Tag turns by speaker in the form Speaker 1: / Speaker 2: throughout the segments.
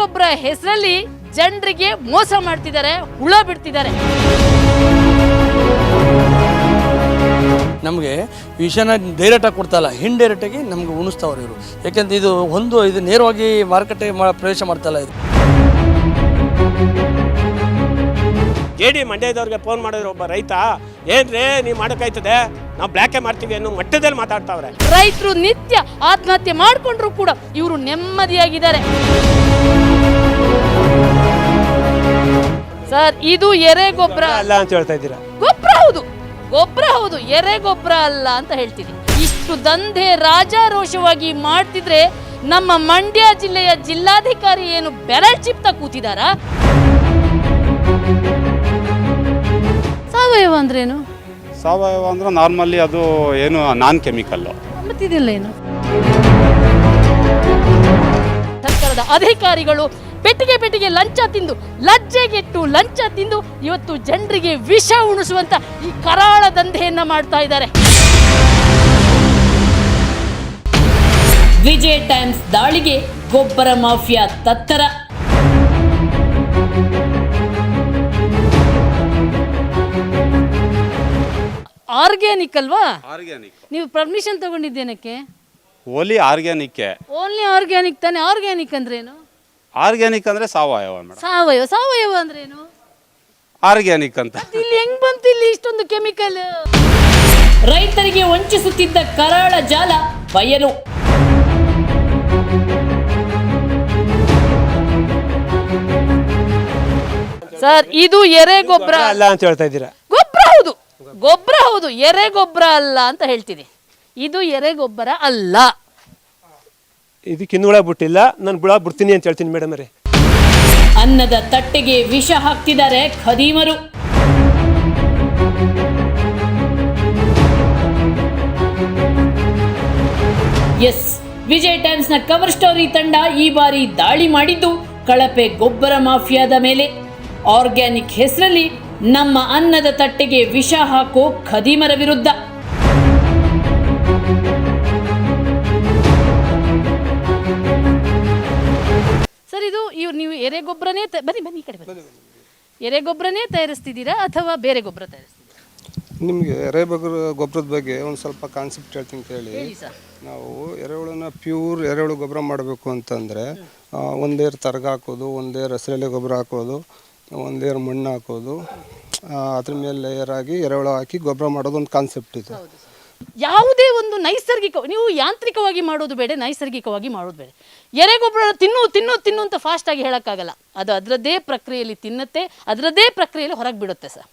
Speaker 1: ಎರೆಗೊಬ್ಬರ ಹೆಸರಲ್ಲಿ ಜನರಿಗೆ ಮೋಸ ಮಾಡ್ತಿದ್ದಾರೆ, ಹುಳ ಬಿಡ್ತಿದ್ದಾರೆ.
Speaker 2: ನಮಗೆ ವಿಷಯನ ಡೈರೆಕ್ಟಾಗಿ ಕೊಡ್ತಾಯಿಲ್ಲ, ಇಂಡೈರೆಕ್ಟಾಗಿ ನಮ್ಗೆ ಉಣಿಸ್ತಾವ್ರೆ ಇವರು. ಯಾಕೆಂದ್ರೆ ಇದು ನೇರವಾಗಿ ಮಾರುಕಟ್ಟೆಗೆ ಪ್ರವೇಶ ಮಾಡ್ತಾಯಿಲ್ಲ. ಇದು
Speaker 3: JD ಮಂಡ್ಯದವ್ರಿಗೆ ಫೋನ್ ಮಾಡಿದ್ರು ಒಬ್ಬ ರೈತ, ಏನ್ರಿ ನೀವು ಮಾಡೋಕ್ಕಾಯ್ತದೆ, ನಾವು ಬ್ಲ್ಯಾಕೆ ಮಾಡ್ತೀವಿ ಅನ್ನೋ ಮಟ್ಟದಲ್ಲಿ ಮಾತಾಡ್ತಾವ್ರೆ.
Speaker 1: ರೈತರು ನಿತ್ಯ ಆತ್ಮಹತ್ಯೆ ಮಾಡ್ಕೊಂಡ್ರು ಕೂಡ ಇವರು ನೆಮ್ಮದಿಯಾಗಿದ್ದಾರೆ. ಸರ್, ಇದು ಎರೆಗೊಬ್ಬರ
Speaker 3: ಅಲ್ಲ ಅಂತ ಹೇಳ್ತಾ ಇದ್ದೀರಾ?
Speaker 1: ಗೊಬ್ಬರ ಹೌದು, ಎರೆಗೊಬ್ಬರ ಅಲ್ಲ ಅಂತ ಹೇಳ್ತೀನಿ. ಇಷ್ಟು ದಂಧೆ ರಾಜಾರೋಷವಾಗಿ ಮಾಡ್ತಿದ್ರೆ ನಮ್ಮ ಮಂಡ್ಯ ಜಿಲ್ಲೆಯ ಜಿಲ್ಲಾಧಿಕಾರಿ ಏನು ಬೆರಳು ಚಿಪ್ತಾ ಕೂತಿದಾರಾ? ಸಾವಯವ ಅಂದ್ರೇನು?
Speaker 4: ಸಾವಯವ ಅಂದ್ರೆ ನಾರ್ಮಲಿ ಅದು ಏನು ನಾನ್ ಕೆಮಿಕಲ್ಲು.
Speaker 1: ಮತ್ತಿದಿಲ್ಲ ಏನು? ಸರ್ಕಾರದ ಅಧಿಕಾರಿಗಳು ಪೆಟ್ಟಿಗೆ ಲಂಚ ತಿಂದು, ಲಜ್ಜೆಗೆಟ್ಟು ಲಂಚ ತಿಂದು ಇವತ್ತು ಜನರಿಗೆ ವಿಷ ಉಣಿಸುವಂತ ಈ ಕರಾಳ ದಂಧೆಯನ್ನ ಮಾಡ್ತಾ ಇದ್ದಾರೆ. ವಿಜಯ್ ಟೈಮ್ಸ್ ದಾಳಿಗೆ ಗೊಬ್ಬರ ಮಾಫಿಯಾ ತತ್ತರ. ಆರ್ಗ್ಯಾನಿಕ್ ಅಲ್ವಾ?
Speaker 4: ಆರ್ಗ್ಯಾನಿಕ್.
Speaker 1: ನೀವು ಪರ್ಮಿಷನ್ ತಗೊಂಡಿದ್ದೇನಕ್ಕೆ?
Speaker 4: Only organic.
Speaker 1: ಓನ್ಲಿ ಆರ್ಗ್ಯಾನಿಕ್ ತಾನೆ. ಆರ್ಗ್ಯಾನಿಕ್ ಅಂದ್ರೇನು?
Speaker 4: ಆರ್ಗ್ಯಾನಿಕ್ ಅಂದ್ರೆ ಸಾವಯವ ಮೇಡಮ್.
Speaker 1: ಸಾವಯವ ಅಂದ್ರೇನು?
Speaker 4: ಆರ್ಗ್ಯಾನಿಕ್ ಅಂತ.
Speaker 1: ಇಲ್ಲಿ ಹೆಂಗ್ ಬಂತು ಇಲ್ಲಿ ಇಷ್ಟೊಂದು ಕೆಮಿಕಲ್? ರೈತರಿಗೆ ವಂಚಿಸುತ್ತಿದ್ದ ಕರಾಳ ಜಾಲ ಬಯಲು. ಸರ್, ಇದು ಎರೆಗೊಬ್ಬರ
Speaker 3: ಅಲ್ಲ ಅಂತ ಹೇಳ್ತಾ ಇದ್ದೀರಾ?
Speaker 1: ಗೊಬ್ಬರ ಹೌದು, ಎರೆಗೊಬ್ಬರ ಅಲ್ಲ ಅಂತ ಹೇಳ್ತೀನಿ. ಇದು ಎರೆಗೊಬ್ಬರ ಅಲ್ಲ.
Speaker 3: ಇದಕ್ಕೆ ಇನ್ನೂ ಹುಳ ಬಿಟ್ಟಿಲ್ಲ, ನಾನು ಹುಳ ಬಿಡ್ತೀನಿ ಅಂತ ಹೇಳ್ತೀನಿ ಮೇಡಮ್ ಅವರೇ.
Speaker 1: ಅನ್ನದ ತಟ್ಟೆಗೆ ವಿಷ ಹಾಕ್ತಿದ್ದಾರೆ ಖದೀಮರು. ಎಸ್, ವಿಜಯ್ ಟೈಮ್ಸ್ ನ ಕವರ್ ಸ್ಟೋರಿ ತಂಡ ಈ ಬಾರಿ ದಾಳಿ ಮಾಡಿದ್ದು ಕಳಪೆ ಗೊಬ್ಬರ ಮಾಫಿಯಾದ ಮೇಲೆ. ಆರ್ಗ್ಯಾನಿಕ್ ಹೆಸರಲ್ಲಿ ನಮ್ಮ ಅನ್ನದ ತಟ್ಟೆಗೆ ವಿಷ ಹಾಕೋ ಖದೀಮರ ವಿರುದ್ಧ. ಸರ್, ಇದು ನೀವು ಎರೆಗೊಬ್ಬರನೇ ಬನ್ನಿ ಈ ಕಡೆ ಬನ್ನಿ. ಎರೆಗೊಬ್ಬರನೇ ತಯಾರಿಸ್ತಿದ್ದೀರಾ ಅಥವಾ ಬೇರೆ ಗೊಬ್ಬರ ತಯಾರಿಸ್ತಿದ್ದೀರಾ?
Speaker 5: ನಿಮಗೆ ಗೊಬ್ಬರದ ಬಗ್ಗೆ ಒಂದು ಸ್ವಲ್ಪ ಕಾನ್ಸೆಪ್ಟ್ ಹೇಳ್ತೀನಿ ಕೇಳಿ. ನಾವು ಎರೆಹುಳನ ಪ್ಯೂರ್ ಎರೆಹುಳು ಗೊಬ್ಬರ ಮಾಡಬೇಕು ಅಂತಂದರೆ ಒಂದೇರು ತರಗ ಹಾಕೋದು, ಒಂದೇರು ಹಸಿರೆಲೆ ಗೊಬ್ಬರ ಹಾಕೋದು, ಒಂದೇರು ಮಣ್ಣು ಹಾಕೋದು, ಅದ್ರ ಮೇಲೆ ಲೇಯರ್ ಆಗಿ ಎರೆಹುಳ ಹಾಕಿ ಗೊಬ್ಬರ ಮಾಡೋದು ಒಂದು ಕಾನ್ಸೆಪ್ಟ್ ಇದೆ.
Speaker 1: ಯಾವುದೇ ಒಂದು ನೈಸರ್ಗಿಕ, ನೀವು ಯಾಂತ್ರಿಕವಾಗಿ ಮಾಡೋದು ಬೇಡ, ನೈಸರ್ಗಿಕವಾಗಿ ಮಾಡೋದು ಬೇಡ. ಎರೆಗೊಬ್ಬರ ತಿನ್ನು ಅಂತ ಫಾಸ್ಟಾಗಿ ಹೇಳೋಕ್ಕಾಗಲ್ಲ. ಅದು ಅದರದ್ದೇ ಪ್ರಕ್ರಿಯೆಯಲ್ಲಿ ತಿನ್ನುತ್ತೆ, ಅದರದ್ದೇ ಪ್ರಕ್ರಿಯೆಯಲ್ಲಿ ಹೊರಗೆ ಬಿಡುತ್ತೆ. ಸರ್,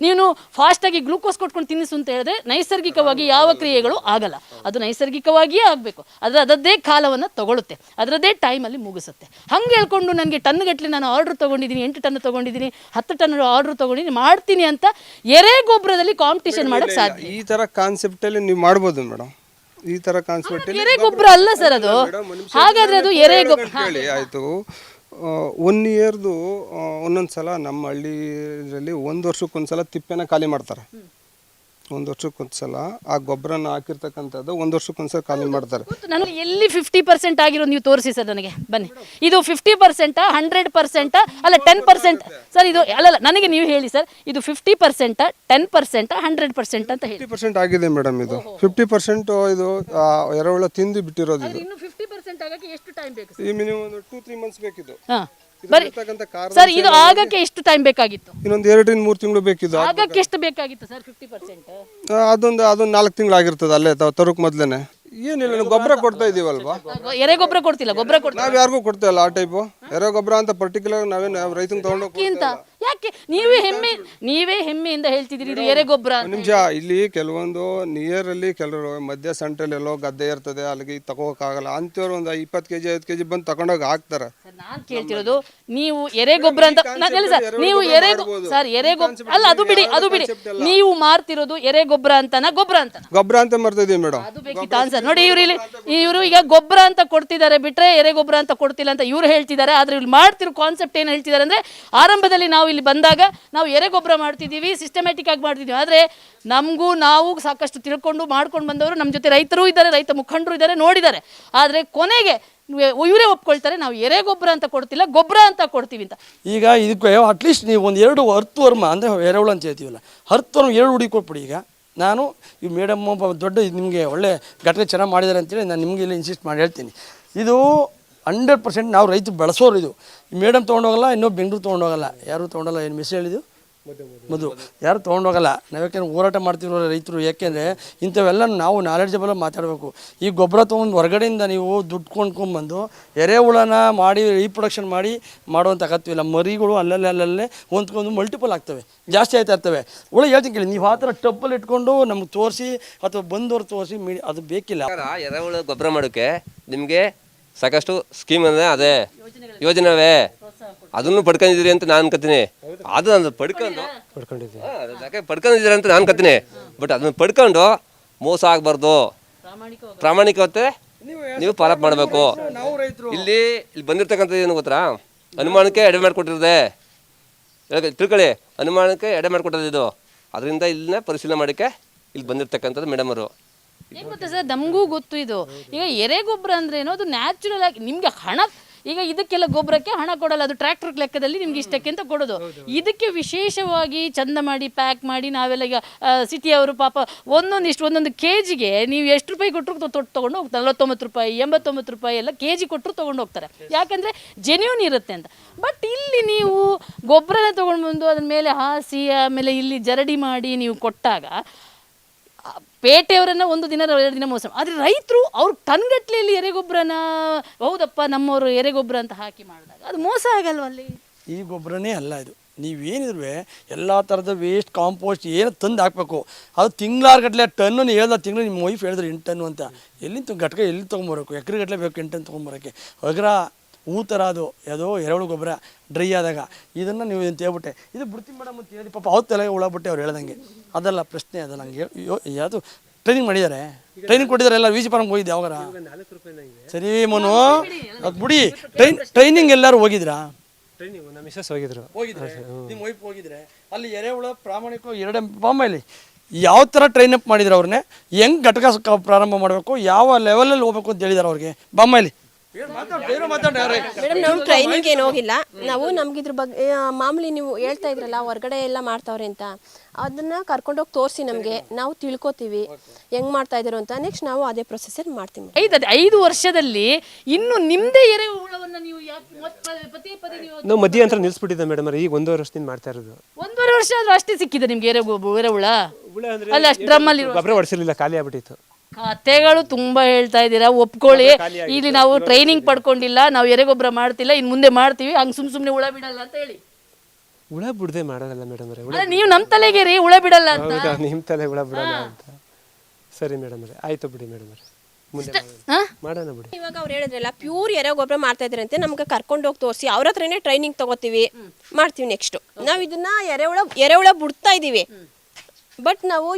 Speaker 1: ನೀನು ಫಾಸ್ಟಾಗಿ ಗ್ಲೂಕೋಸ್ ಕೊಟ್ಕೊಂಡು ತಿನ್ನಿಸು ಅಂತ ಹೇಳಿದ್ರೆ ನೈಸರ್ಗಿಕವಾಗಿ ಯಾವ ಕ್ರಿಯೆಗಳು ಆಗಲ್ಲ. ಅದು ನೈಸರ್ಗಿಕವಾಗಿಯೇ ಆಗಬೇಕು. ಅದರದ್ದೇ ಕಾಲವನ್ನು ತಗೊಳುತ್ತೆ, ಅದರದ್ದೇ ಟೈಮಲ್ಲಿ ಮುಗಿಸುತ್ತೆ. ಹಂಗೆ ಹೇಳ್ಕೊಂಡು ನನಗೆ ಟನ್ಗಟ್ಟಲೆ ನಾನು ಆರ್ಡ್ರ್ ತೊಗೊಂಡಿದ್ದೀನಿ, 8 ಟನ್ ತೊಗೊಂಡಿದ್ದೀನಿ, 10 ಟನ್ ಆರ್ಡ್ರ್ ತೊಗೊಂಡಿದ್ದೀನಿ, ಮಾಡ್ತೀನಿ ಅಂತ ಎರೆಗೊಬ್ಬರದಲ್ಲಿ ಕಾಂಪಿಟೇಷನ್ ಮಾಡೋಕ್ಕೆ ಸಾಧ್ಯ.
Speaker 5: ಈ ಥರ ಕಾನ್ಸೆಪ್ಟಲ್ಲಿ ನೀವು ಮಾಡ್ಬೋದು ಮೇಡಮ್. ಈ ಥರ ಕಾನ್ಸೆಪ್ಟ್
Speaker 1: ಎರೆಗೊಬ್ಬರ ಅಲ್ಲ ಸರ್ ಅದು. ಹಾಗಾದ್ರೆ ಅದು ಎರೆಗೊಬ್ಬರ
Speaker 5: ಹೇಳಿ ಆಯಿತು. 1 ಇಯರ್ದು ಒಂದೊಂದು ಸಲ ನಮ್ಮ ಹಳ್ಳಿ ಇದರಲ್ಲಿ 1 ವರ್ಷಕ್ಕೊಂದ್ಸಲ ತಿಪ್ಪೆನ ಖಾಲಿ ಮಾಡ್ತಾರೆ. 1 ವರ್ಷಕ್ಕೊಂದ್ಸಲ ಆ ಗೊಬ್ಬರನ ಹಾಕಿರ್ತಕ್ಕಂಥದ್ದು 1 ವರ್ಷಕ್ಕೊಂದ್ಸಲ ಖಾಲಿ ಮಾಡ್ತಾರೆ.
Speaker 1: ನಾನು ಎಲ್ಲಿ 50% ಆಗಿರೋದು ನೀವು ತೋರಿಸಿ ಸರ್ ನನಗೆ. ಬನ್ನಿ, ಇದು 50%, 100%, ಅಲ್ಲ 10%? ಸರ್, ಇದು ಅಲ್ಲ, ನನಗೆ ನೀವು ಹೇಳಿ ಸರ್, ಇದು 50%, 10%, 100% ಅಂತ ಹೇಳಿ.
Speaker 5: 50% ಆಗಿದೆ ಮೇಡಮ್. ಇದು 50% ಇದು ಎರೆಹುಳ ತಿಂದು ಬಿಟ್ಟಿರೋದು. ಇದು
Speaker 1: ಇನ್ನು 50% ಆಗಕ್ಕೆ ಎಷ್ಟು ಟೈಮ್ ಬೇಕು?
Speaker 5: ಈ ಮಿನಿಮಮ್ ಒಂದು 2-3 ಮಂತ್ಸ್ ಬೇಕಿದ್ದು.
Speaker 1: ಸರ್, ಇದು ಆಗಕ್ಕೆ ಎಷ್ಟು ಟೈಮ್ ಬೇಕಾಗಿತ್ತು?
Speaker 5: ಇನ್ನೊಂದು 2-3 ತಿಂಗಳು ಬೇಕಿದ್ದು.
Speaker 1: ಆಗಕ್ಕೆ ಎಷ್ಟು ಬೇಕಾಗಿತ್ತು ಸರ್? 50%?
Speaker 5: ಅದೊಂದು 4 ತಿಂಗಳು ಆಗಿರ್ತದೆ ಅಲ್ಲೇ ತರೋಕ್ ಮೊದ್ಲೇನೆ. ಏನಿಲ್ಲ, ಗೊಬ್ಬರ ಕೊಡ್ತಾ ಇದೀವಲ್ವಾ?
Speaker 1: ಎರೆಗೊಬ್ಬರ ಕೊಡ್ತಿಲ್ಲ, ಗೊಬ್ಬರ ಕೊಡ್ತೀವಿ.
Speaker 5: ನಾವ್ ಯಾರಿಗೂ ಕೊಡ್ತಾ ಇಲ್ಲ ಆ ಟೈಪು ಎರೆಗೊಬ್ಬರ ಅಂತ ಪರ್ಟಿಕ್ಯುಲರ್ ನಾವೇನು ರೈತನ ತಗೊಂಡೋಗಿ.
Speaker 1: ಯಾಕೆ ನೀವೇ ಹೆಮ್ಮೆಯಿಂದ ಹೇಳ್ತಿದ್ದೀರಿ ಇದು ಎರೆಗೊಬ್ಬರ?
Speaker 5: ನಿಮಿಷ, ಇಲ್ಲಿ ಕೆಲವೊಂದು ನಿಯರ್ ಅಲ್ಲಿ ಕೆಲವರು ಮಧ್ಯ ಸೆಂಟ್ರಲ್ ಎಲ್ಲೋ ಗದ್ದೆ ಇರ್ತದೆ, ಅಲ್ಲಿಗೆ ತಗೋಕಾಗಲ್ಲ ಅಂತವ್ರು ಒಂದು 20 kg 5 kg ಬಂದು ತಗೊಂಡೋಗಿ ಹಾಕ್ತಾರೆ.
Speaker 1: ನಾನ್ ಕೇಳ್ತಿರೋದು, ನೀವು ಎರೆಗೊಬ್ಬರ ಅಂತ ನೀವು ಎರೆಗೊಬ್ಬರ ಅಲ್ಲ, ಅದು ಬಿಡಿ. ನೀವು ಮಾರ್ತಿರೋದು ಎರೆಗೊಬ್ಬರ ಅಂತನಾ ಗೊಬ್ಬರ ಅಂತ
Speaker 5: ಮಾಡ್ತಾ ಇದೀವಿ ಮೇಡಮ್.
Speaker 1: ಅದು ಬೇಕಿತ್ತು ಆನ್ಸರ್. ನೋಡಿ, ಇವರು ಈಗ ಗೊಬ್ಬರ ಅಂತ ಕೊಡ್ತಿದ್ದಾರೆ ಬಿಟ್ರೆ ಎರೆಗೊಬ್ಬರ ಅಂತ ಕೊಡ್ತಿಲ್ಲ ಅಂತ ಇವ್ರು ಹೇಳ್ತಿದ್ದಾರೆ. ಆದ್ರೆ ಇಲ್ಲಿ ಮಾಡ್ತಿರೋ ಕಾನ್ಸೆಪ್ಟ್ ಏನು ಹೇಳ್ತಿದ್ದಾರೆ ಅಂದ್ರೆ, ಆರಂಭದಲ್ಲಿ ನಾವು ಇಲ್ಲಿ ಬಂದಾಗ ನಾವು ಎರೆಗೊಬ್ಬರ ಮಾಡ್ತಿದ್ದೀವಿ, ಸಿಸ್ಟಮ್ಯಾಟಿಕ್ ಆಗಿ ಮಾಡ್ತಿದ್ದೀವಿ. ಆದರೆ ನಾವು ಸಾಕಷ್ಟು ತಿಳ್ಕೊಂಡು ಮಾಡ್ಕೊಂಡು ಬಂದವರು ನಮ್ಮ ಜೊತೆ ರೈತರು ಇದ್ದಾರೆ, ರೈತ ಮುಖಂಡರು ಇದ್ದಾರೆ, ನೋಡಿದ್ದಾರೆ. ಆದರೆ ಕೊನೆಗೆ ಇವರೇ ಒಪ್ಕೊಳ್ತಾರೆ ನಾವು ಎರೆಗೊಬ್ಬರ ಅಂತ ಕೊಡ್ತಿಲ್ಲ, ಗೊಬ್ಬರ ಅಂತ ಕೊಡ್ತೀವಿ ಅಂತ.
Speaker 2: ಈಗ ಇದಕ್ಕೆ ಅಟ್ಲೀಸ್ಟ್ ನೀವು ಒಂದು 2 ಹರ್ತುವರ್ಮ ಅಂದರೆ ಎರೆಹುಳ ಅಂತ ಹೇಳ್ತೀವಲ್ಲ, ಹರ್ತುವರ್ಮ 2 ಹುಡಿ ಕೊಟ್ಬಿಡಿ. ಈಗ ನಾನು ಈ ಮೇಡಮ್ ದೊಡ್ಡ ನಿಮಗೆ ಒಳ್ಳೆ ಘಟನೆ ಚೆನ್ನಾಗಿ ಮಾಡಿದ್ದಾರೆ ಅಂತೇಳಿ ನಾನು ನಿಮಗೆ ಇಲ್ಲಿ ಇನ್ಸಿಸ್ಟ್ ಮಾಡಿ ಹೇಳ್ತೀನಿ. ಇದು 100% ನಾವು ರೈತರು ಬೆಳೆಸೋರು. ಇದು ಮೇಡಮ್ ತೊಗೊಂಡೋಗಲ್ಲ, ಇನ್ನೂ ಬೆಂಗಳೂರು ತೊಗೊಂಡೋಗಲ್ಲ, ಯಾರು ತೊಗೊಂಡೋಗಲ್ಲ. ಏನು ಮಿಸ್ ಹೇಳಿದ್ದು ಮಧು ಯಾರು ತೊಗೊಂಡೋಗಲ್ಲ. ನಾವು ಯಾಕೆಂದ್ರೆ ಹೋರಾಟ ಮಾಡ್ತೀವಿ ರೈತರು, ಯಾಕೆಂದರೆ ಇಂಥವೆಲ್ಲ ನಾವು ನಾಲೆಡ್ಜಬಲ್ ಮಾತಾಡಬೇಕು. ಈ ಗೊಬ್ಬರ ತೊಗೊಂಡು ಹೊರಗಡೆಯಿಂದ ನೀವು ದುಡ್ಡು ಕೊಂಡ್ಕೊಂಬಂದು ಎರೆಹುಳನ ಮಾಡಿ ರೀಪ್ರೊಡಕ್ಷನ್ ಮಾಡುವಂಥ ಅಗತ್ಯವಿಲ್ಲ. ಮರಿಗಳು ಅಲ್ಲಲ್ಲೇ ಹೊಂದ್ಕೊಂಡು ಮಲ್ಟಿಪಲ್ ಆಗ್ತವೆ, ಜಾಸ್ತಿ ಆಯ್ತಾ ಇರ್ತವೆ. ಒಳ್ಳೆ ಹೇಳ್ತೀನಿ ಕೇಳಿ, ನೀವು ಆ ಥರ ಟಪ್ಪಲ್ಲಿ ಇಟ್ಕೊಂಡು ನಮ್ಗೆ ತೋರಿಸಿ ಅಥವಾ ಬಂದವ್ರು ತೋರಿಸಿ ಅದು ಬೇಕಿಲ್ಲ.
Speaker 6: ಎರೆಹುಳ ಗೊಬ್ಬರ ಮಾಡೋಕ್ಕೆ ನಿಮಗೆ ಸಾಕಷ್ಟು ಸ್ಕೀಮ್ ಅಂದರೆ ಅದೇ ಯೋಜನೆವೇ, ಅದನ್ನು ಪಡ್ಕೊಂಡಿದ್ದೀರಿ ಅಂತ ನಾನು ಅನ್ಕೋತೀನಿ. ಅದು ನಾನು ಪಡ್ಕೊಂಡಿದ್ದೀರಿ ಅಂತ ನಾನು ಅನ್ಕೋತೀನಿ. ಬಟ್ ಅದನ್ನು ಪಡ್ಕೊಂಡು ಮೋಸ ಆಗಬಾರ್ದು, ಪ್ರಾಮಾಣಿಕತೆ ನೀವು ಫಾಲೋ ಮಾಡಬೇಕು. ಇಲ್ಲಿ ಬಂದಿರ್ತಕ್ಕಂಥದ್ದು ಏನು ಗೊತ್ತಾ, ಅನುಮಾನಕ್ಕೆ ಎಡೆ ಮಾಡಿಕೊಟ್ಟಿರೋದೆ, ತಿಳ್ಕೊಳ್ಳಿ, ಅನುಮಾನಕ್ಕೆ ಎಡೆ ಮಾಡಿಕೊಟ್ಟಿರೋದು ಇದು. ಅದರಿಂದ ಇಲ್ಲಿನ ಪರಿಶೀಲನೆ ಮಾಡೋಕ್ಕೆ ಇಲ್ಲಿ ಬಂದಿರ್ತಕ್ಕಂಥದ್ದು ಮೇಡಮ್ ಅವರು.
Speaker 1: ಏನು ಗೊತ್ತಾ ಸರ್, ನಮಗೂ ಗೊತ್ತು ಇದು. ಈಗ ಎರೆಗೊಬ್ಬರ ಅಂದ್ರೆ ಏನೋ ಅದು ನ್ಯಾಚುರಲ್ ಆಗಿ ನಿಮ್ಗೆ ಹಣ, ಈಗ ಇದಕ್ಕೆಲ್ಲ ಗೊಬ್ಬರಕ್ಕೆ ಹಣ ಕೊಡಲ್ಲ, ಅದು ಟ್ರ್ಯಾಕ್ಟರ್ ಲೆಕ್ಕದಲ್ಲಿ ನಿಮ್ಗೆ ಇಷ್ಟಕ್ಕೆ ಅಂತ ಕೊಡೋದು. ಇದಕ್ಕೆ ವಿಶೇಷವಾಗಿ ಚಂದ ಮಾಡಿ ಪ್ಯಾಕ್ ಮಾಡಿ ನಾವೆಲ್ಲ ಈಗ ಸಿಟಿಯವರು ಪಾಪ ಒಂದೊಂದು ಕೆಜಿಗೆ ನೀವು ಎಷ್ಟು ರೂಪಾಯಿ ಕೊಟ್ಟರು ತೊಗೊಂಡು ಹೋಗ್ತಾರೆ. 49 ರೂಪಾಯಿ 89 ರೂಪಾಯಿ ಎಲ್ಲ ಕೆಜಿ ಕೊಟ್ಟರು ತೊಗೊಂಡು ಹೋಗ್ತಾರೆ, ಯಾಕಂದರೆ ಜೆನ್ಯೂನ್ ಇರುತ್ತೆ ಅಂತ. ಬಟ್ ಇಲ್ಲಿ ನೀವು ಗೊಬ್ಬರನ ತೊಗೊಂಡು ಬಂದು ಅದ್ರ ಮೇಲೆ ಹಾಸಿ ಆಮೇಲೆ ಇಲ್ಲಿ ಜರಡಿ ಮಾಡಿ ನೀವು ಕೊಟ್ಟಾಗ ಪೇಟೆಯವರನ್ನ 1 ದಿನ 2 ದಿನ ಮೋಸ. ಆದರೆ ರೈತರು ಅವ್ರ ಟನ್ಗಟ್ಲೆಯಲ್ಲಿ ಎರೆಗೊಬ್ಬರನ ಹೌದಪ್ಪ ನಮ್ಮವರು ಎರೆಗೊಬ್ಬರ ಅಂತ ಹಾಕಿ ಮಾಡಿದಾಗ ಅದು ಮೋಸ ಆಗಲ್ವ ಅಲ್ಲಿ?
Speaker 2: ಈ ಗೊಬ್ಬರನೇ ಅಲ್ಲ ಇದು. ನೀವೇನಿದ್ರು ಎಲ್ಲ ಥರದ ವೇಸ್ಟ್ ಕಾಂಪೋಸ್ಟ್ ಏನು ತಂದು ಹಾಕಬೇಕು. ಅದು ತಿಂಗಳಾರ್ಗಟ್ಲೆ ಟನ್ನು ಹೇಳ್ದ ತಿಂಗಳು ನಿಮ್ಮ ವೈಫ್ ಹೇಳಿದ್ರು 8 ಟನ್ನು ಅಂತ. ಎಲ್ಲಿ ಘಟಕ ಎಲ್ಲಿ ತೊಗೊಂಬರಬೇಕು? ಎಕರೆಗಟ್ಟಲೆ ಬೇಕು 8 ಟನ್ ತೊಗೊಂಬರೋಕ್ಕೆ. ಅಗ್ರ ಹೂ ಥರ ಅದು ಯಾವುದೋ ಎರೆಹುಳು ಗೊಬ್ಬರ ಡ್ರೈ ಆದಾಗ ಇದನ್ನು ನೀವು ಅಂತ ಹೇಳ್ಬಿಟ್ಟೆ ಇದು ಬಿಡ್ತೀನಿ ಮೇಡಮ್ ಅಂತ ಹೇಳಿ ಪಾಪ ಅವ್ರು ತಲೆಗೆ ಉಳಬಿಟ್ಟೆ ಅವ್ರು ಹೇಳ್ದಂಗೆ. ಅದಲ್ಲ ಪ್ರಶ್ನೆ, ಅದಲ್ಲ. ಹಂಗೆ ಯಾವುದು ಟ್ರೈನಿಂಗ್ ಮಾಡಿದ್ದಾರೆ, ಟ್ರೈನಿಂಗ್ ಕೊಟ್ಟಿದ್ದಾರೆ ಎಲ್ಲ. ವಿಜಿ ಫಾರ್ಮ್ಗೆ ಹೋಗಿದ್ದೆ ಯಾವಾಗಾರ? ಸರಿ ಮೋನು, ಅದು ಬಿಡಿ. ಟ್ರೈನಿಂಗ್ ಎಲ್ಲರೂ ಹೋಗಿದ್ರಾ?
Speaker 7: ನಮ್ಮ ಮಿಸ್ಸಸ್ ಹೋಗಿದ್ರು.
Speaker 2: ನಿಮ್ಮ ವೈಫ್ ಹೋಗಿದ್ರೆ ಅಲ್ಲಿ ಎರೆಹುಳ ಪ್ರಾಮಾಣಿಕ 2 ಬಾಂಬೆಲಿ ಯಾವ ಥರ ಟ್ರೈನ್ ಅಪ್ ಮಾಡಿದ್ರು ಅವ್ರನ್ನೇ, ಹೆಂಗೆ ಘಟಕ ಪ್ರಾರಂಭ ಮಾಡಬೇಕು, ಯಾವ ಲೆವೆಲಲ್ಲಿ ಹೋಗ್ಬೇಕು ಅಂತ ಹೇಳಿದಾರೆ ಅವ್ರಿಗೆ ಬಾಂಬೆಲಿ.
Speaker 8: ಮೇಡಮ್ ನಾವು ಟ್ರೈನಿಂಗ್ ಏನು ಹೋಗಿಲ್ಲ. ನಾವು ನಮ್ಗಿದ್ರ ಬಗ್ಗೆ ಮಾಮೂಲಿ ನೀವು ಹೇಳ್ತಾ ಇದ್ರಲ್ಲ ಹೊರಗಡೆ ಎಲ್ಲ ಮಾಡ್ತಾವ್ರೆ ಅಂತ, ಅದನ್ನ ಕರ್ಕೊಂಡೋಗಿ ತೋರಿಸಿ ನಮಗೆ, ನಾವು ತಿಳ್ಕೊತೀವಿ ಹೆಂಗ್ ಮಾಡ್ತಾ ಇದ್ರು ಅಂತ. ನೆಕ್ಸ್ಟ್ ನಾವು ಅದೇ ಪ್ರೊಸೆಸರ್ ಮಾಡ್ತೀವಿ.
Speaker 1: 5 ವರ್ಷದಲ್ಲಿ ಇನ್ನು ನಿಮ್ದೇ ಎರೆಹುಳವನ್ನ ನೀವು ಪದೇ ಪದೇ
Speaker 7: ನಾವು ಮಧ್ಯಂತರ ನಿಲ್ಸ್ಬಿಟ್ಟಿದ್ದೆ ಮೇಡಮ್. ಈಗ 1.5 ವರ್ಷದಿಂದ ಮಾಡ್ತಾ ಇರೋದು.
Speaker 1: 1.5 ವರ್ಷ ಆದ್ರೂ ಅಷ್ಟೇ ಸಿಕ್ಕಿದೆ ನಿಮ್ಗೆ ಎರೆಹುಳ? ಅಲ್ಲ, ಅಷ್ಟು ಡ್ರಮ್ಮಲ್ಲಿ
Speaker 7: ಗೊಬ್ಬರ ಹೊಡಿಸಿರ್ಲಿಲ್ಲ, ಖಾಲಿ ಆಗ್ಬಿಟ್ಟಿತ್ತು.
Speaker 1: ಕತೆಗಳು ತುಂಬಾ ಹೇಳ್ತಾ ಇದ್ದೀರಾ, ಒಪ್ಕೊಳ್ಳಿ. ಇಲ್ಲಿ ನಾವು ಟ್ರೈನಿಂಗ್ ಪಡ್ಕೊಂಡಿಲ್ಲ, ನಾವು ಎರೆಗೊಬ್ಬರ ಮಾಡ್ತಿಲ್ಲ, ಇನ್ನು ಮುಂದೆ ಮಾಡ್ತೀವಿ, ಹಂಗೆ ಸುಮ್ಮನೆ ಹುಳ ಬಿಡಲ್ಲ ಅಂತ ಹೇಳಿ.
Speaker 7: ಹುಳ ಬಿಡದೆ ಮಾಡೋದಲ್ಲ ಮೇಡಮ್ ಅವರೇ.
Speaker 1: ನೀವು ನಮ್ಮ ತಲೆಗೆ ರೀ ಹುಳ ಬಿಡಲ್ಲ ಅಂತ.
Speaker 7: ಹೌದಾ, ನಿಮ್ಮ ತಲೆ ಹುಳ ಬಿಡಲ್ಲ ಅಂತ. ಸರಿ ಮೇಡಮ್ ಅವರೇ, ಆಯ್ತು ಬಿಡಿ ಮೇಡಮ್ ಅವರೇ, ಮುಂದೆ ಮಾಡೋಣ ಬಿಡಿ.
Speaker 8: ಇವಾಗ ಅವ್ರು ಹೇಳಿದ್ರಲ್ಲ ಪ್ಯೂರ್ ಎರೆಗೊಬ್ಬರ ಮಾಡ್ತಾ ಇದ್ರಂತೆ, ನಮ್ಗೆ ಕರ್ಕೊಂಡೋಗಿ ತೋರಿಸಿ ಅವ್ರ ಹತ್ರನೇ ಟ್ರೈನಿಂಗ್ ತಗೋತೀವಿ, ಮಾಡ್ತೀವಿ. ನೆಕ್ಸ್ಟ್ ನಾವು ಇದನ್ನ ಎರೆಹುಳ ಬಿಡ್ತಾ ಇದೀವಿ. ಬಟ್ ನಾವು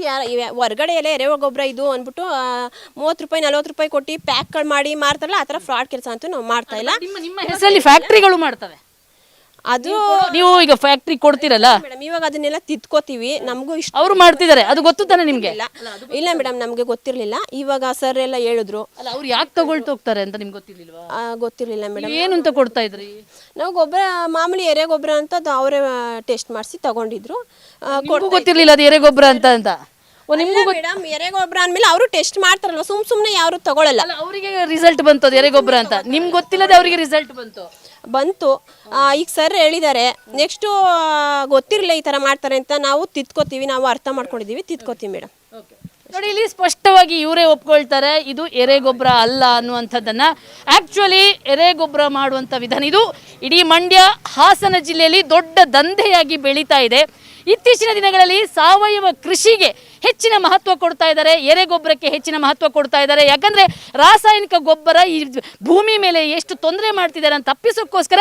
Speaker 8: ಹೊರಗಡೆ ಎಲ್ಲ ಎರೆಹುಳ ಗೊಬ್ಬರ ಇದು ಅಂದ್ಬಿಟ್ಟು 30 ರೂಪಾಯಿ 40 ರೂಪಾಯಿ ಕೊಟ್ಟು ಪ್ಯಾಕ್ಗಳು ಮಾಡಿ ಮಾರ್ತಾರಲ್ಲ, ಆ ಥರ ಫ್ರಾಡ್ ಕೆಲಸ ಅಂತೂ ನಾವು ಮಾಡ್ತಾ ಇಲ್ಲ.
Speaker 1: ನಿಮ್ಮ ಹೆಸರಲ್ಲಿ ಫ್ಯಾಕ್ಟ್ರಿಗಳು ಮಾಡ್ತವೆ,
Speaker 8: ಅದು
Speaker 1: ನೀವು ಈಗ ಫ್ಯಾಕ್ಟ್ರಿ ಕೊಡ್ತೀರಲ್ಲ
Speaker 8: ಮೇಡಮ್, ಇವಾಗ ಅದನ್ನೆಲ್ಲ ತಿದ್ಕೋತೀವಿ. ನಮಗೂ ಇಷ್ಟ
Speaker 1: ಅವ್ರು ಮಾಡ್ತಿದ್ದಾರೆ, ಅದು ಗೊತ್ತು ತಾನೆ ನಿಮ್ಗೆ?
Speaker 8: ಇಲ್ಲ ಮೇಡಮ್, ನಮ್ಗೆ ಗೊತ್ತಿರ್ಲಿಲ್ಲ. ಇವಾಗ ಸರ್ ಎಲ್ಲ ಹೇಳಿದ್ರು.
Speaker 1: ಅಲ್ಲ, ಅವ್ರು ಯಾಕೆ ತಗೊಳ್ತೋಗ್ತಾರೆ ಅಂತ ನಿಮ್ಗೆ ಗೊತ್ತಿರ್ಲಿಲ್ವಾ?
Speaker 8: ಗೊತ್ತಿರ್ಲಿಲ್ಲ ಮೇಡಮ್.
Speaker 1: ಏನು ಅಂತ ಕೊಡ್ತಾ ಇದ್ರಿ?
Speaker 8: ನಾವು ಗೊಬ್ಬರ ಮಾಮೂಲಿ ಎರೆಗೊಬ್ಬರ ಅಂತ ಅವರೇ ಟೆಸ್ಟ್ ಮಾಡಿಸಿ ತಗೊಂಡಿದ್ರು.
Speaker 1: ಗೊತ್ತಿರ್ಲಿಲ್ಲ ಅದು ಎರೆಗೊಬ್ಬರ ಅಂತ. ನಿಮ್ಗೂ
Speaker 8: ಮೇಡಮ್ ಎರೆಗೊಬ್ಬರ ಅಂದ್ಮೇಲೆ ಅವರು ಟೆಸ್ಟ್ ಮಾಡ್ತಾರಲ್ವ, ಸುಮ್ಮನೆ ಯಾರು ತಗೊಳ್ಳಲ್ಲ.
Speaker 1: ಅವರಿಗೆ ರಿಸಲ್ಟ್ ಬಂತು ಅದು ಎರೆಗೊಬ್ಬರ ಅಂತ, ನಿಮ್ಗೆ ಗೊತ್ತಿಲ್ಲದೆ ಅವರಿಗೆ ರಿಸಲ್ಟ್ ಬಂತು. ಈಗ ಸರ್ ಹೇಳಿದ್ದಾರೆ. ನೆಕ್ಸ್ಟು ಗೊತ್ತಿರಲಿಲ್ಲ ಈ ಥರ ಮಾಡ್ತಾರೆ ಅಂತ. ನಾವು ತಿದ್ಕೋತೀವಿ, ನಾವು ಅರ್ಥ ಮಾಡ್ಕೊಂಡಿದ್ದೀವಿ, ತಿದ್ಕೋತೀವಿ ಮೇಡಮ್. ನೋಡಿ, ಇಲ್ಲಿ ಸ್ಪಷ್ಟವಾಗಿ ಇವರೇ ಒಪ್ಕೊಳ್ತಾರೆ ಇದು ಎರೆಗೊಬ್ಬರ ಅಲ್ಲ ಅನ್ನುವಂಥದ್ದನ್ನ. ಆಕ್ಚುಲಿ ಎರೆಗೊಬ್ಬರ ಮಾಡುವಂಥ ವಿಧಾನ ಇದು ಇಡೀ ಮಂಡ್ಯ ಹಾಸನ ಜಿಲ್ಲೆಯಲ್ಲಿ ದೊಡ್ಡ ದಂಧೆಯಾಗಿ ಬೆಳೀತಾ ಇದೆ. ಇತ್ತೀಚಿನ ದಿನಗಳಲ್ಲಿ ಸಾವಯವ ಕೃಷಿಗೆ ಹೆಚ್ಚಿನ ಮಹತ್ವ ಕೊಡ್ತಾ ಇದ್ದಾರೆ, ಎರೆಗೊಬ್ಬರಕ್ಕೆ ಹೆಚ್ಚಿನ ಮಹತ್ವ ಕೊಡ್ತಾ ಇದ್ದಾರೆ. ಯಾಕಂದರೆ ರಾಸಾಯನಿಕ ಗೊಬ್ಬರ ಈ ಭೂಮಿ ಮೇಲೆ ಎಷ್ಟು ತೊಂದರೆ ಮಾಡ್ತಿದ್ದಾರೆ ಅಂತ ತಪ್ಪಿಸೋಕ್ಕೋಸ್ಕರ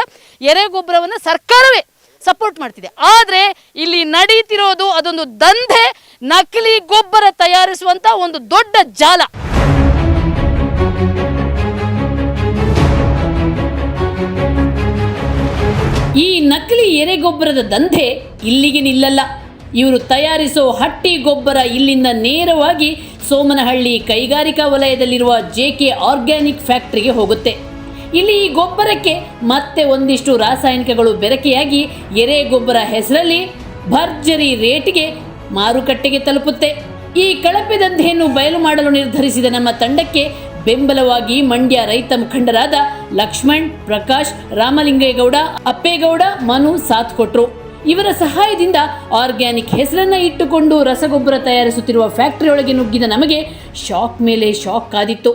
Speaker 1: ಎರೆಗೊಬ್ಬರವನ್ನು ಸರ್ಕಾರವೇ ಸಪೋರ್ಟ್ ಮಾಡ್ತಿದೆ. ಆದರೆ ಇಲ್ಲಿ ನಡೀತಿರೋದು ಅದೊಂದು ದಂಧೆ, ನಕಲಿ ಗೊಬ್ಬರ ತಯಾರಿಸುವಂಥ ಒಂದು ದೊಡ್ಡ ಜಾಲ. ಈ ನಕಲಿ ಎರೆಗೊಬ್ಬರದ ದಂಧೆ ಇಲ್ಲಿಗೆ ನಿಲ್ಲಲ್ಲ. ಇವರು ತಯಾರಿಸೋ ಹಟ್ಟಿ ಗೊಬ್ಬರ ಇಲ್ಲಿಂದ ನೇರವಾಗಿ ಸೋಮನಹಳ್ಳಿ ಕೈಗಾರಿಕಾ ವಲಯದಲ್ಲಿರುವ JK ಆರ್ಗ್ಯಾನಿಕ್ ಫ್ಯಾಕ್ಟರಿಗೆ ಹೋಗುತ್ತೆ. ಇಲ್ಲಿ ಈ ಗೊಬ್ಬರಕ್ಕೆ ಮತ್ತೆ ಒಂದಿಷ್ಟು ರಾಸಾಯನಿಕಗಳು ಬೆರಕೆಯಾಗಿ ಎರೆ ಗೊಬ್ಬರ ಹೆಸರಲ್ಲಿ ಭರ್ಜರಿ ರೇಟ್ಗೆ ಮಾರುಕಟ್ಟೆಗೆ ತಲುಪುತ್ತೆ. ಈ ಕಳಪೆ ದಂಧೆಯನ್ನು ಬಯಲು ಮಾಡಲು ನಿರ್ಧರಿಸಿದ ನಮ್ಮ ತಂಡಕ್ಕೆ ಬೆಂಬಲವಾಗಿ ಮಂಡ್ಯ ರೈತ ಮುಖಂಡರಾದ ಲಕ್ಷ್ಮಣ್, ಪ್ರಕಾಶ್, ರಾಮಲಿಂಗೇಗೌಡ, ಅಪ್ಪೇಗೌಡ, ಮನು ಸಾಥ್ ಕೊಟ್ರು. ಇವರ ಸಹಾಯದಿಂದ ಆರ್ಗ್ಯಾನಿಕ್ ಹೆಸರನ್ನ ಇಟ್ಟುಕೊಂಡು ರಸಗೊಬ್ಬರ ತಯಾರಿಸುತ್ತಿರುವ ಫ್ಯಾಕ್ಟರಿ ಒಳಗೆ ನುಗ್ಗಿದ ನಮಗೆ ಶಾಕ್ ಮೇಲೆ ಶಾಕ್ ಆದಿತ್ತು.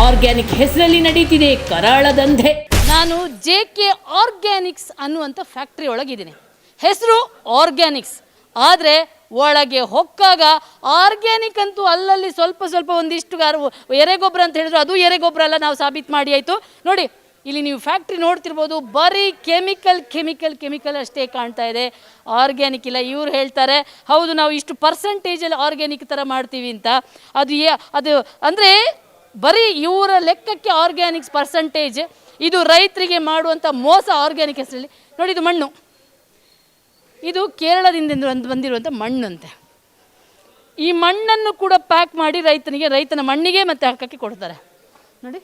Speaker 1: ಆರ್ಗ್ಯಾನಿಕ್ ಹೆಸರಲ್ಲಿ ನಡೀತಿದೆ ಕರಾಳ ದಂಧೆ. ನಾನು JK ಆರ್ಗ್ಯಾನಿಕ್ಸ್ ಅನ್ನುವಂಥ ಫ್ಯಾಕ್ಟರಿ ಒಳಗಿದ್ದೀನಿ. ಹೆಸರು ಆರ್ಗ್ಯಾನಿಕ್ಸ್, ಆದರೆ ಒಳಗೆ ಹೊಕ್ಕಾಗ ಆರ್ಗ್ಯಾನಿಕ್ ಅಂತೂ ಅಲ್ಲಲ್ಲಿ ಸ್ವಲ್ಪ ಸ್ವಲ್ಪ ಒಂದಿಷ್ಟು ಎರೆಗೊಬ್ಬರ ಅಂತ ಹೇಳಿದ್ರು, ಅದು ಎರೆಗೊಬ್ಬರ ಅಲ್ಲ, ನಾವು ಸಾಬೀತು ಮಾಡಿ ಆಯಿತು. ನೋಡಿ ಇಲ್ಲಿ ನೀವು ಫ್ಯಾಕ್ಟ್ರಿ ನೋಡ್ತಿರ್ಬೋದು, ಬರೀ ಕೆಮಿಕಲ್ ಅಷ್ಟೇ ಕಾಣ್ತಾ ಇದೆ, ಆರ್ಗ್ಯಾನಿಕ್ ಇಲ್ಲ. ಇವ್ರು ಹೇಳ್ತಾರೆ ಹೌದು ನಾವು ಇಷ್ಟು ಪರ್ಸೆಂಟೇಜಲ್ಲಿ ಆರ್ಗ್ಯಾನಿಕ್ ಥರ ಮಾಡ್ತೀವಿ ಅಂತ. ಅದು ಅಂದರೆ ಬರೀ ಇವರ ಲೆಕ್ಕಕ್ಕೆ ಆರ್ಗ್ಯಾನಿಕ್ಸ್ ಪರ್ಸೆಂಟೇಜ್, ಇದು ರೈತರಿಗೆ ಮಾಡುವಂಥ ಮೋಸ ಆರ್ಗ್ಯಾನಿಕ್ ಹೆಸರಲ್ಲಿ. ನೋಡಿ ಇದು ಮಣ್ಣು, ಇದು ಕೇರಳದಿಂದ ಬಂದಿರುವಂಥ ಮಣ್ಣಂತೆ. ಈ ಮಣ್ಣನ್ನು ಕೂಡ ಪ್ಯಾಕ್ ಮಾಡಿ ರೈತನ ಮಣ್ಣಿಗೆ ಮತ್ತು ಹಾಕಕ್ಕೆ ಕೊಡ್ತಾರೆ. ನೋಡಿ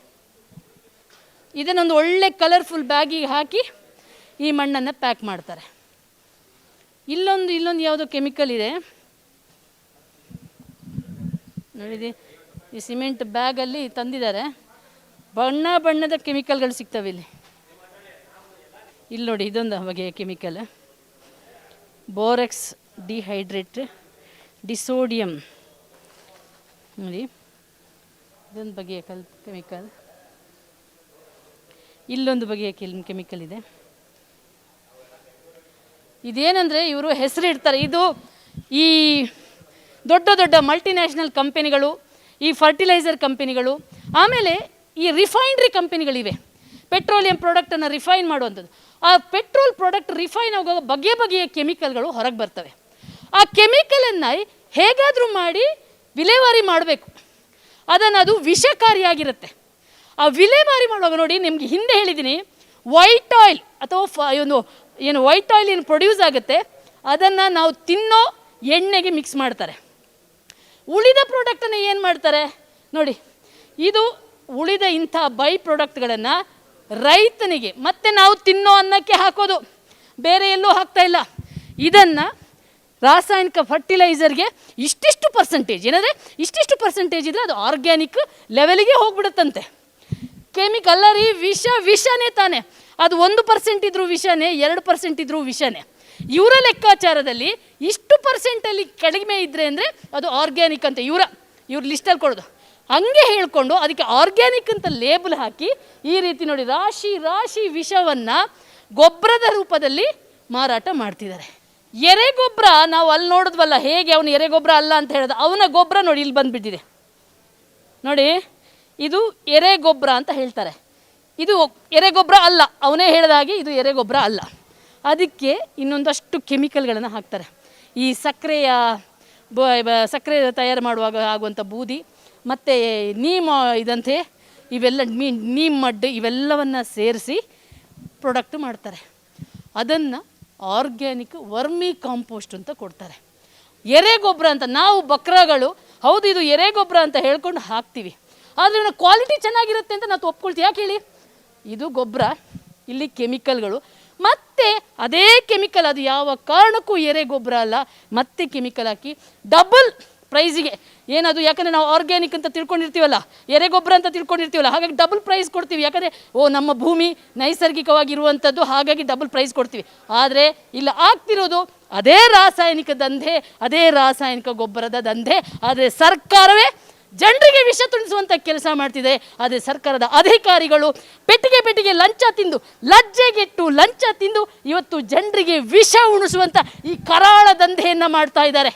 Speaker 1: ಇದನ್ನೊಂದು ಒಳ್ಳೆ ಕಲರ್ಫುಲ್ ಬ್ಯಾಗಿಗೆ ಹಾಕಿ ಈ ಮಣ್ಣನ್ನು ಪ್ಯಾಕ್ ಮಾಡ್ತಾರೆ. ಇಲ್ಲೊಂದು ಯಾವುದೋ ಕೆಮಿಕಲ್ ಇದೆ ನೋಡಿದೆ, ಈ ಸಿಮೆಂಟ್ ಬ್ಯಾಗಲ್ಲಿ ತಂದಿದ್ದಾರೆ. ಬಣ್ಣದ ಕೆಮಿಕಲ್ಗಳು ಸಿಗ್ತವೆ ಇಲ್ಲಿ ನೋಡಿ, ಇದೊಂದು ಬಗೆಯ ಕೆಮಿಕಲ್, ಬೋರೆಕ್ಸ್ ಡಿಹೈಡ್ರೇಟ್ ಡಿಸೋಡಿಯಂ ನೋಡಿ, ಇದೊಂದು ಬಗೆಯ ಕೆಮಿಕಲ್. ಇಲ್ಲೊಂದು ಬಗೆಯ ಕೆಮಿಕಲ್ ಇದೆ. ಇದೇನೆಂದರೆ ಇವರು ಹೆಸರು ಇಡ್ತಾರೆ, ಇದು ಈ ದೊಡ್ಡ ಮಲ್ಟಿನ್ಯಾಷನಲ್ ಕಂಪೆನಿಗಳು, ಈ ಫರ್ಟಿಲೈಸರ್ ಕಂಪೆನಿಗಳು, ಆಮೇಲೆ ಈ ರಿಫೈನ್ರಿ ಕಂಪೆನಿಗಳಿವೆ, ಪೆಟ್ರೋಲಿಯಂ ಪ್ರಾಡಕ್ಟನ್ನು ರಿಫೈನ್ ಮಾಡುವಂಥದ್ದು. ಆ ಪೆಟ್ರೋಲ್ ಪ್ರಾಡಕ್ಟ್ ರಿಫೈನ್ ಆಗುವಾಗ ಬಗೆಯ ಕೆಮಿಕಲ್ಗಳು ಹೊರಗೆ ಬರ್ತವೆ. ಆ ಕೆಮಿಕಲನ್ನು ಹೇಗಾದರೂ ಮಾಡಿ ವಿಲೇವಾರಿ ಮಾಡಬೇಕು, ಅದು ವಿಷಕಾರಿಯಾಗಿರುತ್ತೆ. ಆ ವಿಲೇವಾರಿ ಮಾಡುವಾಗ ನೋಡಿ, ನಿಮಗೆ ಹಿಂದೆ ಹೇಳಿದ್ದೀನಿ, ವೈಟ್ ಆಯಿಲ್ ಅಥವಾ ವೈಟ್ ಆಯಿಲ್ ಏನು ಪ್ರೊಡ್ಯೂಸ್ ಆಗುತ್ತೆ ಅದನ್ನು ನಾವು ತಿನ್ನೋ ಎಣ್ಣೆಗೆ ಮಿಕ್ಸ್ ಮಾಡ್ತಾರೆ. ಉಳಿದ ಪ್ರಾಡಕ್ಟನ್ನು ಏನು ಮಾಡ್ತಾರೆ ನೋಡಿ, ಇದು ಉಳಿದ ಇಂಥ ಬೈ ಪ್ರಾಡಕ್ಟ್ಗಳನ್ನು ರೈತನಿಗೆ ಮತ್ತೆ ನಾವು ತಿನ್ನೋ ಅನ್ನಕ್ಕೆ ಹಾಕೋದು, ಬೇರೆ ಎಲ್ಲೂ ಹಾಕ್ತಾ ಇಲ್ಲ. ಇದನ್ನು ರಾಸಾಯನಿಕ ಫರ್ಟಿಲೈಸರ್ಗೆ ಇಷ್ಟಿಷ್ಟು ಪರ್ಸೆಂಟೇಜ್ ಇಷ್ಟಿಷ್ಟು ಪರ್ಸೆಂಟೇಜ್ ಇದ್ದರೆ ಅದು ಆರ್ಗ್ಯಾನಿಕ್ ಲೆವೆಲಿಗೆ ಹೋಗ್ಬಿಡುತ್ತಂತೆ. ಕೆಮಿಕಲ್ ಅಲ್ಲ ರೀ, ವಿಷನೇ ತಾನೆ. ಅದು 1% ಇದ್ರೂ ವಿಷನೇ, 2% ಇದ್ರೂ ವಿಷನೇ. ಇವರ ಲೆಕ್ಕಾಚಾರದಲ್ಲಿ ಇಷ್ಟು ಪರ್ಸೆಂಟಲ್ಲಿ ಕಡಿಮೆ ಇದ್ದರೆ ಅಂದರೆ ಅದು ಆರ್ಗ್ಯಾನಿಕ್ ಅಂತ ಇವ್ರ ಲಿಸ್ಟಲ್ಲಿ ಕೊಡೋದು. ಹಂಗೆ ಹೇಳ್ಕೊಂಡು ಅದಕ್ಕೆ ಆರ್ಗ್ಯಾನಿಕ್ ಅಂತ ಲೇಬಲ್ ಹಾಕಿ ಈ ರೀತಿ ನೋಡಿ ರಾಶಿ ವಿಷವನ್ನು ಗೊಬ್ಬರದ ರೂಪದಲ್ಲಿ ಮಾರಾಟ ಮಾಡ್ತಿದ್ದಾರೆ. ಎರೆಗೊಬ್ಬರ ನಾವು ಅಲ್ಲಿ ನೋಡಿದ್ವಲ್ಲ, ಹೇಗೆ ಅವನು ಎರೆಗೊಬ್ಬರ ಅಲ್ಲ ಅಂತ ಹೇಳಿದ, ಅವನ ಗೊಬ್ಬರ ನೋಡಿ ಇಲ್ಲಿ ಬಂದುಬಿಟ್ಟಿದೆ ನೋಡಿ, ಇದು ಎರೆಗೊಬ್ಬರ ಅಂತ ಹೇಳ್ತಾರೆ. ಇದು ಎರೆಗೊಬ್ಬರ ಅಲ್ಲ, ಅವನೇ ಹೇಳಿದ ಹಾಗೆ ಇದು ಎರೆಗೊಬ್ಬರ ಅಲ್ಲ. ಅದಕ್ಕೆ ಇನ್ನೊಂದಷ್ಟು ಕೆಮಿಕಲ್ಗಳನ್ನು ಹಾಕ್ತಾರೆ. ಈ ಸಕ್ಕರೆ ತಯಾರು ಮಾಡುವಾಗ ಆಗುವಂಥ ಬೂದಿ ಮತ್ತು ಇದಂತೆ ಇವೆಲ್ಲ ನೀಮ್ ಮಡ್ ಇವೆಲ್ಲವನ್ನು ಸೇರಿಸಿ ಪ್ರಾಡಕ್ಟ್ ಮಾಡ್ತಾರೆ. ಅದನ್ನು ಆರ್ಗ್ಯಾನಿಕ್ ವರ್ಮಿ ಕಾಂಪೋಸ್ಟ್ ಅಂತ ಕೊಡ್ತಾರೆ. ಎರೆಗೊಬ್ಬರ ಅಂತ ನಾವು ಬಕ್ರಗಳು ಹೌದು ಇದು ಎರೆಗೊಬ್ಬರ ಅಂತ ಹೇಳ್ಕೊಂಡು ಹಾಕ್ತೀವಿ, ಆದರೆ ಕ್ವಾಲಿಟಿ ಚೆನ್ನಾಗಿರುತ್ತೆ ಅಂತ ನಾವು ಒಪ್ಕೊಳ್ತೀವಿ. ಯಾಕೆ ಹೇಳಿ, ಇದು ಗೊಬ್ಬರ, ಇಲ್ಲಿ ಕೆಮಿಕಲ್ಗಳು, ಮತ್ತೆ ಅದೇ ಕೆಮಿಕಲ್, ಅದು ಯಾವ ಕಾರಣಕ್ಕೂ ಎರೆಗೊಬ್ಬರ ಅಲ್ಲ, ಮತ್ತೆ ಕೆಮಿಕಲ್ ಹಾಕಿ ಡಬಲ್ ಪ್ರೈಸಿಗೆ ಏನದು, ಯಾಕಂದರೆ ನಾವು ಆರ್ಗ್ಯಾನಿಕ್ ಅಂತ ತಿಳ್ಕೊಂಡಿರ್ತೀವಲ್ಲ, ಎರೆಗೊಬ್ಬರ ಅಂತ ತಿಳ್ಕೊಂಡಿರ್ತೀವಲ್ಲ, ಹಾಗಾಗಿ ಡಬಲ್ ಪ್ರೈಸ್ ಕೊಡ್ತೀವಿ. ಯಾಕಂದರೆ ನಮ್ಮ ಭೂಮಿ ನೈಸರ್ಗಿಕವಾಗಿರುವಂಥದ್ದು, ಹಾಗಾಗಿ ಡಬಲ್ ಪ್ರೈಸ್ ಕೊಡ್ತೀವಿ. ಆದರೆ ಇಲ್ಲ ಆಗ್ತಿರೋದು ಅದೇ ರಾಸಾಯನಿಕ ದಂಧೆ, ಅದೇ ರಾಸಾಯನಿಕ ಗೊಬ್ಬರದ ದಂಧೆ. ಆದರೆ ಸರ್ಕಾರವೇ ಜನರಿಗೆ ವಿಷ ತುಳಿಸುವಂಥ ಕೆಲಸ ಮಾಡ್ತಿದೆ. ಅದೇ ಸರ್ಕಾರದ ಅಧಿಕಾರಿಗಳು ಪೆಟ್ಟಿಗೆ ಲಂಚ ತಿಂದು, ಲಜ್ಜೆಗೆಟ್ಟು ಲಂಚ ತಿಂದು ಇವತ್ತು ಜನರಿಗೆ ವಿಷ ಉಣಿಸುವಂಥ ಈ ಕರಾಳ ದಂಧೆಯನ್ನು ಮಾಡ್ತಾ ಇದ್ದಾರೆ.